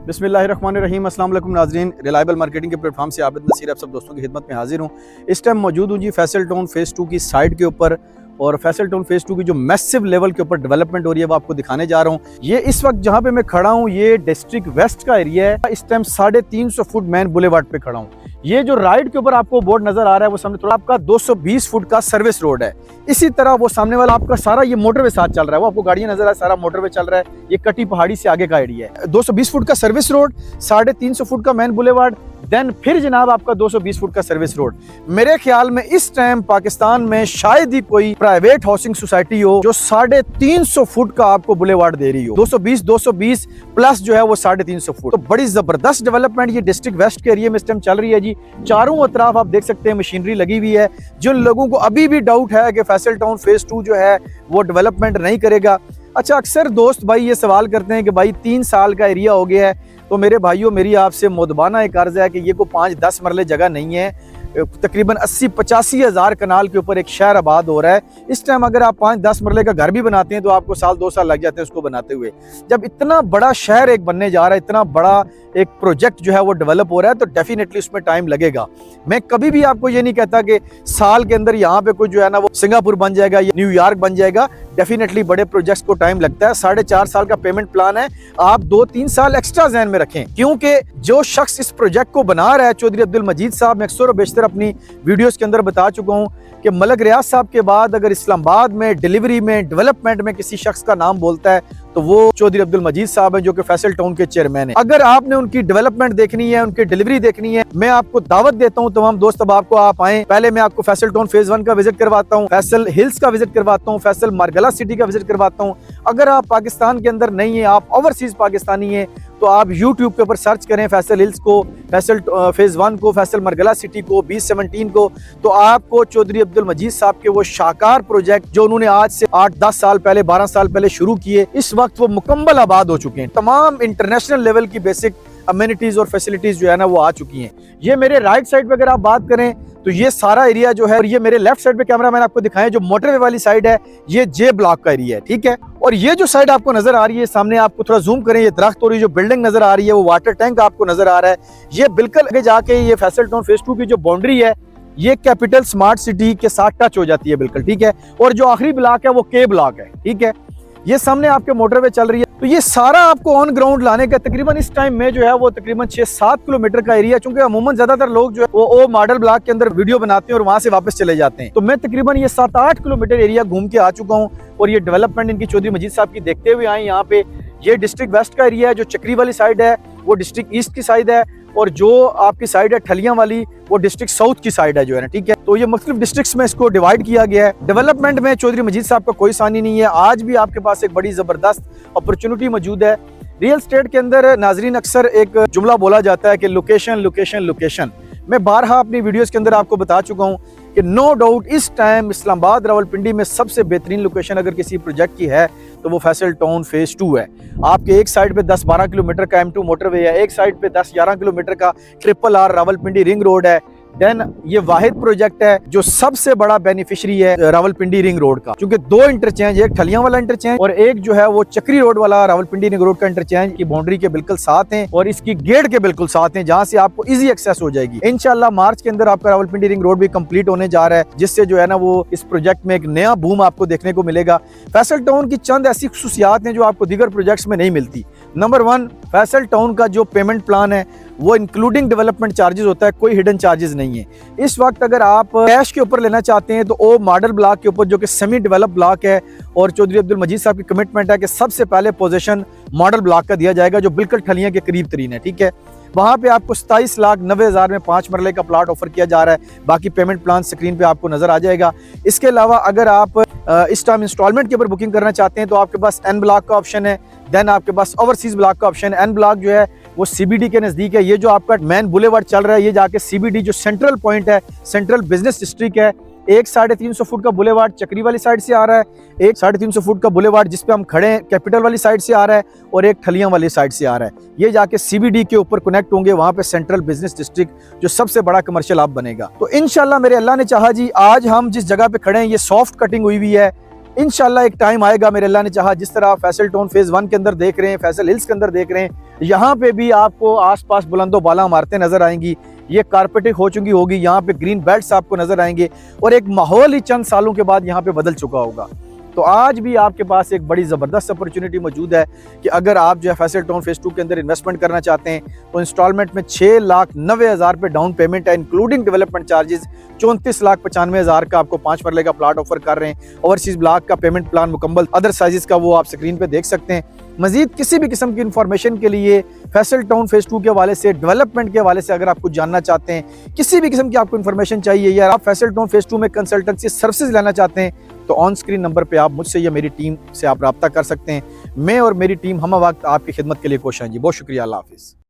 बिस्मिल्लाहिर्रहमानिर्रहीम। अस्सलाम वालेकुम नाज़रीन, रिलायबल मार्केटिंग के प्लेटफॉर्म से आबिद नसीर आप सब दोस्तों की खिदमत में हाजिर हूँ। इस टाइम मौजूद हूँ जी फैसल टाउन फेज़ 2 की साइट के ऊपर, और फैसल टाउन फेज़ 2 की जो मैसिव लेवल के ऊपर डेवलपमेंट हो रही है वो आपको दिखाने जा रहा हूँ। ये इस वक्त जहाँ पे मैं खड़ा हूँ ये डिस्ट्रिक्ट वेस्ट का एरिया है। इस टाइम 350 फुट मैन बुलेवार्ड पे खड़ा हूँ। ये जो राइट के ऊपर आपको बोर्ड नजर आ रहा है वो सामने थोड़ा आपका 220 फुट का सर्विस रोड है। इसी तरह वो सामने वाला आपका सारा ये मोटरवे साथ चल रहा है, वो आपको गाड़ियां नजर आ रहा है, सारा मोटरवे चल रहा है। ये कटी पहाड़ी से आगे का एरिया है। 220 फुट का सर्विस रोड, 350 फुट का मैन बुलेवार्ड, देन फिर जनाब आपका 220 फुट का सर्विस रोड। मेरे ख्याल में इस टाइम पाकिस्तान में शायद ही कोई प्राइवेट हाउसिंग सोसाइटी हो जो 350 फुट का आपको बुलेवार्ड दे रही हो। 220 प्लस जो है वो 350 फुट। तो बड़ी जबरदस्त डेवलपमेंट ये डिस्ट्रिक्ट वेस्ट के एरिया में इस टाइम चल रही है जी। चारों तरफ आप देख सकते हैं मशीनरी लगी हुई है। जिन लोगों को अभी भी डाउट है कि फैसल टाउन फेज 2 जो है वो डेवलपमेंट नहीं करेगा, अच्छा अक्सर दोस्त भाई ये सवाल करते हैं कि भाई 3 साल का एरिया हो गया है, तो मेरे भाइयों मेरी आपसे मुदबाना एक अर्ज है कि ये को 5-10 मरले जगह नहीं है। तकरीबन 80-85 हज़ार कनाल के ऊपर एक शहर आबाद हो रहा है। इस टाइम अगर आप 5-10 मरले का घर भी बनाते हैं तो आपको 1-2 साल लग जाते हैं उसको बनाते हुए। जब इतना बड़ा शहर एक बनने जा रहा है, इतना बड़ा एक प्रोजेक्ट जो है वो डेवलप हो रहा है, तो डेफिनेटली उसमें टाइम लगेगा। मैं कभी भी आपको ये नहीं कहता कि साल के अंदर यहाँ पे कोई जो है ना वो सिंगापुर बन जाएगा या न्यूयॉर्क बन जाएगा। डेफिनेटली बड़े प्रोजेक्ट्स को टाइम लगता है। 4.5 साल का पेमेंट प्लान है। आप 2-3 साल एक्स्ट्रा ज़हन में रखें, क्योंकि जो शख्स इस प्रोजेक्ट को बना रहा है चौधरी अब्दुल मजीद साहब, मैं अक्सर और बेशतर अपनी वीडियोस के अंदर बता चुका हूं कि मलक रियाज साहब के बाद अगर इस्लामाबाद में डिलीवरी में डेवलपमेंट में किसी शख्स का नाम बोलता है तो वो चौधरी अब्दुल मजीद साहब हैं, जो कि फैसल टाउन के चेयरमैन हैं। अगर आपने उनकी डेवलपमेंट देखनी है, उनकी डिलीवरी देखनी है, मैं आपको दावत देता हूं तमाम दोस्त, अब आपको आप आए। पहले मैं आपको फैसल टाउन फेज 1 का विजिट करवाता हूं, फैसल हिल्स का विजिट करवाता हूं, फैसल मारगला सिटी का विजिट करवाता हूं। अगर आप पाकिस्तान के अंदर नहीं है, आप ओवरसीज पाकिस्तानी है, तो आप YouTube के ऊपर सर्च करें फैसल हिल्स को, फैसल फेज 1 को, फैसल मारगला सिटी को, 2017 को, तो आपको चौधरी अब्दुल मजीद साहब के वो शाकार प्रोजेक्ट जो उन्होंने आज से 8-10 साल पहले, 12 साल पहले शुरू किए, इस वक्त वो मुकम्मल आबाद हो चुके हैं। तमाम इंटरनेशनल लेवल की बेसिक अमेनिटीज और फैसिलिटीज जो है ना वो आ चुकी हैं। ये मेरे राइट साइड पे अगर आप बात करें तो ये सारा एरिया जो है, और ये मेरे लेफ्ट साइड पे कैमरा मैंने आपको दिखाया जो मोटरवे वाली साइड है, ये जे ब्लॉक का एरिया है, ठीक है। और ये जो साइड आपको नजर आ रही है सामने, आपको थोड़ा जूम करें, ये दरख्त और ये जो बिल्डिंग नजर आ रही है वो वाटर टैंक आपको नजर आ रहा है। ये बिल्कुल आगे जाके ये फैसल टाउन फेज 2 की जो बाउंड्री है ये कैपिटल स्मार्ट सिटी के साथ टच हो जाती है बिल्कुल, ठीक है। और जो आखिरी ब्लॉक है वो के ब्लॉक है, ठीक है। ये सामने आपके मोटरवे चल रही है। तो ये सारा आपको ऑन ग्राउंड लाने का तकरीबन इस टाइम में जो है वो तकरीबन 6-7 किलोमीटर का एरिया, चूंकि अमूमन ज्यादातर लोग जो है वो मॉडल ब्लॉक के अंदर वीडियो बनाते हैं और वहां से वापस चले जाते हैं। तो मैं तकरीबन ये 7-8 किलोमीटर एरिया घूम के आ चुका हूँ, और ये डेवलपमेंट इनकी चौधरी मजीद साहब की देखते हुए आए यहाँ पे। ये डिस्ट्रिक्ट वेस्ट का एरिया है, जो चक्री वाली साइड है वो डिस्ट्रिक्ट ईस्ट की साइड है, और जो आपकी साइड है ठलियां वाली वो डिस्ट्रिक्ट साउथ की साइड है जो है ना, ठीक है। तो ये मुख्तलिफ डिस्ट्रिक्ट्स में इसको डिवाइड किया गया है। डेवलपमेंट में चौधरी मजीद साहब का कोई सानी नहीं है। आज भी आपके पास एक बड़ी जबरदस्त अपॉर्चुनिटी मौजूद है। रियल एस्टेट के अंदर नाजरीन अक्सर एक जुमला बोला जाता है कि लोकेशन लोकेशन लोकेशन। मैं बारहा अपनी वीडियोस के अंदर आपको बता चुका हूँ कि नो डाउट इस टाइम इस्लामाबाद रावलपिंडी में सबसे बेहतरीन लोकेशन अगर किसी प्रोजेक्ट की है तो वो फैसल टाउन फेज 2 है। आपके एक साइड पे 10-12 किलोमीटर का M2 मोटरवे है, एक साइड पे 10-11 किलोमीटर का RRR रावलपिंडी रिंग रोड है। देन ये वाहिद प्रोजेक्ट है जो सबसे बड़ा बेनिफिशियरी है रावलपिंडी रिंग रोड का, क्योंकि 2 इंटरचेंज, एक ठलियां वाला इंटरचेंज और एक जो है वो चक्री रोड वाला रावलपिंडी रिंग रोड का इंटरचेंज की बाउंड्री के बिल्कुल साथ हैं और इसकी गेट के बिल्कुल साथ हैं, जहां से आपको इजी एक्सेस हो जाएगी। इंशाल्लाह मार्च के अंदर आपका रावलपिंडी रिंग रोड भी कंप्लीट होने जा रहा है, जिससे जो है ना वो इस प्रोजेक्ट में एक नया बूम आपको देखने को मिलेगा। फैसल टाउन की चंद ऐसी खुसूसियात हैं जो आपको दीगर प्रोजेक्ट्स में नहीं मिलती। नंबर 1, फैसल टाउन का जो पेमेंट प्लान है वो इंक्लूडिंग डेवलपमेंट चार्जेस होता है, कोई हिडन चार्जेस नहीं है। इस वक्त अगर आप कैश के ऊपर लेना चाहते हैं तो वो मॉडल ब्लॉक के ऊपर, जो कि सेमी डेवलप ब्लॉक है, और चौधरी अब्दुल मजीद साहब की कमिटमेंट है कि सबसे पहले पोजीशन मॉडल ब्लॉक का दिया जाएगा, जो बिल्कुल ठलियां के करीब तरीन है, ठीक है। वहाँ पे आपको 27,90,000 में 5 मरले का प्लाट ऑफर किया जा रहा है। बाकी पेमेंट प्लान स्क्रीन पे आपको नजर आ जाएगा। इसके अलावा अगर आप इस टाइम इंस्टॉलमेंट के ऊपर बुकिंग करना चाहते हैं तो आपके पास N ब्लॉक का ऑप्शन है, देन आपके पास ओवरसीज ब्लॉक का ऑप्शन है। N ब्लॉक जो है वो CBD के नजदीक है। ये जो आपका मैन बुलेवार्ड चल रहा है ये जाके CBD जो सेंट्रल पॉइंट है, सेंट्रल बिजनेस डिस्ट्रिक्ट है, एक 350 फुट का बुलेवार्ड चक्री वाली साइड से आ रहा है, एक 350 फुट का बुलेवार्ड जिसपे हम खड़े हैं कैपिटल वाली साइड से आ रहा है, और एक ठलियां वाली साइड से आ रहा है। ये जाके CBD के ऊपर कनेक्ट होंगे, वहां पे सेंट्रल बिजनेस डिस्ट्रिक्ट जो सबसे बड़ा कमर्शियल हब बनेगा। तो इंशाल्लाह मेरे अल्लाह ने चाहा जी, आज हम जिस जगह पे खड़े हैं ये सॉफ्ट कटिंग हुई है, इंशाल्लाह एक टाइम आएगा, मेरे अल्लाह ने चाहा, जिस तरह आप फैसल टाउन फेज़ 1 के अंदर देख रहे हैं, फैसल हिल्स के अंदर देख रहे हैं, यहाँ पे भी आपको आसपास बुलंदो बाला इमारतें नजर आएंगी। ये कारपेटिंग हो चुकी होगी, यहाँ पे ग्रीन बेल्ट्स आपको नजर आएंगे और एक माहौल ही चंद सालों के बाद यहाँ पे बदल चुका होगा। तो आज भी आपके पास एक बड़ी ज़बरदस्त अपॉर्चुनिटी मौजूद है कि अगर आप जो है फैसल टाउन फेज़ 2 के अंदर इन्वेस्टमेंट करना चाहते हैं तो इंस्टॉलमेंट में 6,90,000 पे डाउन पेमेंट है, इंक्लूडिंग डेवलपमेंट चार्जेस। 34,95,000 का आपको 5 मरले का प्लाट ऑफर कर रहे हैं। ओवरसीज ब्लॉक का पेमेंट प्लान मुकम्मल अदर साइजेस का वो आप स्क्रीन पे देख सकते हैं। मजीद किसी भी किस्म की इंफॉर्मेशन के लिए फैसल टाउन फेज़ 2 के हवाले से, डेवलपमेंट के हवाले से अगर आप कुछ जानना चाहते हैं, किसी भी किस्म की आपको इन्फॉर्मेशन चाहिए या आप फैसल टाउन फेज़ 2 में कंसल्टेंसी सर्विसेज लेना चाहते हैं तो ऑन स्क्रीन नंबर पे आप मुझसे या मेरी टीम से आप रब्ता कर सकते हैं। मैं और मेरी टीम हम वक्त आपकी खिदमत के लिए कोशिश हैं जी। बहुत शुक्रिया, अल्लाह हाफिज़।